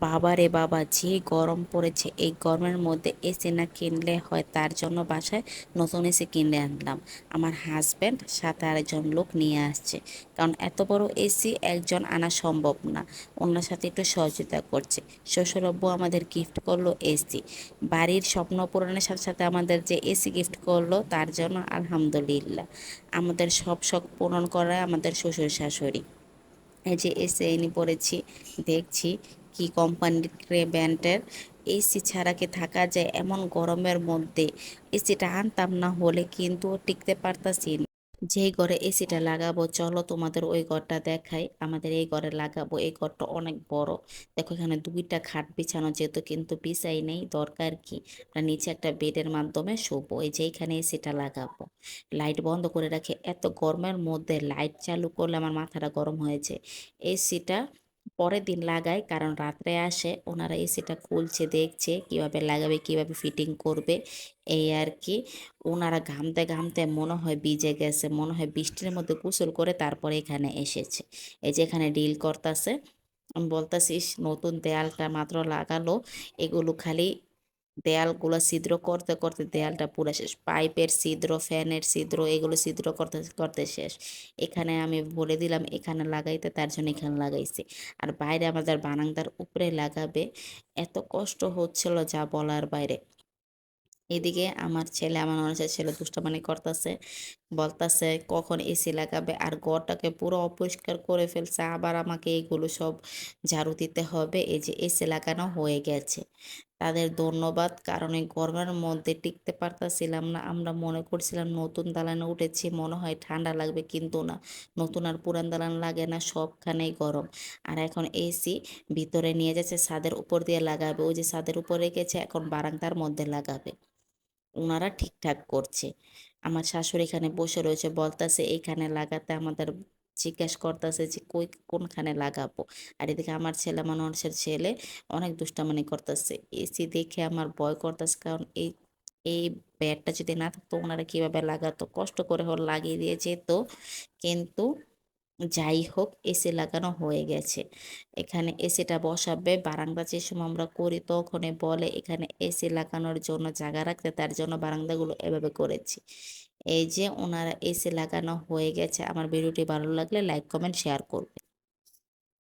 বাবা রে বাবা, যে গরম পড়েছে, এই গরমের মধ্যে এসি না কিনলে হয়। তার জন্য বাসায় নতুন এসি কিনে আনলাম। আমার হাজব্যান্ড সাথে আরেকজন লোক নিয়ে আসছে, কারণ এত বড় এসি একজন আনা সম্ভব না। ওনার সাথে একটু সহযোগিতা করছে। শ্বশুরব্বু আমাদের গিফট করলো এসি। বাড়ির স্বপ্ন পূরণের সাথে সাথে আমাদের যে এসি গিফট করলো, তার জন্য আলহামদুলিল্লাহ। আমাদের সব শখ পূরণ করায় আমাদের শ্বশুর শাশুড়ি। এই যে এসি এনে পড়েছি, দেখছি কি কোম্পানির ব্র্যান্ডের। এসি ছাড়া কি থাকা যায় এমন গরমের মধ্যে? এসিটা আনতাম না হলে কিন্তু টিকতে পারতাছি না। যেই ঘরে এসিটা লাগাবো, চলো তোমাদের ওই ঘরটা দেখাই। আমাদের এই ঘরে লাগাবো, এই ঘরটা অনেক বড়। দেখো এখানে দুইটা খাট বিছানো, যেহেতু কিন্তু বিছাই নেই, দরকার কি, আমরা নিচে একটা বেডের মাধ্যমে শোবো। এই যে এখানে এসিটা লাগাবো। লাইট বন্ধ করে রাখি, এত গরমের মধ্যে লাইট চালু করলে আমার মাথাটা গরম হয়েছে। এসিটা পরের দিন লাগাই, কারণ রাত্রে আসে, ওনারা এসিটা খুলছে, দেখছে কিভাবে লাগাবে, কিভাবে ফিটিং করবে, এই আর কি। ওনারা ঘামতে ঘামতে মনে হয় ভিজে গেছে, মনে হয় বৃষ্টির মধ্যে গোসল করে তারপরে এখানে এসেছে। এই যে এখানে ডিল করতেছে। আমি বলতেছিস নতুন দেয়ালটা মাত্র লাগালো, এগুলো খালি দেয়ালগুলো ছিদ্র করতে করতে দেয়ালটা পুরো শেষ। পাইপের ছিদ্র, ফ্যানের ছিদ্র, এগুলো ছিদ্র করতে করতে শেষ। এখানে আমি বলে দিলাম এখানে লাগাইতে, তার জন্য এখানে লাগাইছি। আর বাইরে আমাদের বারান্দার উপরে লাগাবে। এত কষ্ট হচ্ছিল যা বলার বাইরে। এদিকে আমার ছেলে, আমার মানুষের ছেলে দুষ্টামানি করতেছে, বলতাছে কখন এসি লাগাবে, আর ঘরটাকে পুরো অপরিষ্কার করে ফেলছে। আবার আমাকে এগুলো সব ঝাড়ু দিতে হবে। এই যে এসি লাগানো হয়ে গেছে, তাদের ধন্যবাদ। কারণ এই গরমের মধ্যে টিকতে পারতাছিলাম না। আমরা মনে করছিলাম নতুন দালানে উঠেছি, মনে হয় ঠান্ডা লাগবে, কিন্তু না। নতুন আর পুরান দালান লাগে না, সবখানেই গরম। আর এখন এসি ভিতরে নিয়ে যাচ্ছে, ছাদের উপর দিয়ে লাগাবে। ওই যে ছাদের উপর রেখেছে, এখন বারান্দার মধ্যে লাগাবে। ওনারা ঠিকঠাক করছে। আমার শাশুড়ি এখানে বসে রয়েছে, বলতাছে এইখানে লাগাতে, আমাদের জিজ্ঞেস করতেছে যে কই কোনখানে লাগাবো। আর এদিকে আমার ছেলে, মানুষের ছেলে অনেক দুষ্টামানি করতেছে। এসি দেখে আমার ভয় করতেছে, কারণ এই এই ব্যাটটা যদি না থাকতো, ওনারা কিভাবে লাগাতো, কষ্ট করে হল লাগিয়ে দিয়ে যেত। কিন্তু যাই হোক, এসি লাগানো হয়ে গেছে। এখানে এসিটা বসাবে। বারান্দা যে সময় আমরা করি, তখনই বলে এখানে এসি লাগানোর জন্য জায়গা রাখতে, তার জন্য বারান্দাগুলো এভাবে করেছি। এই যে ওনারা এসি লাগানো হয়ে গেছে। আমার ভিডিওটি ভালো লাগলে লাইক কমেন্ট শেয়ার করবে।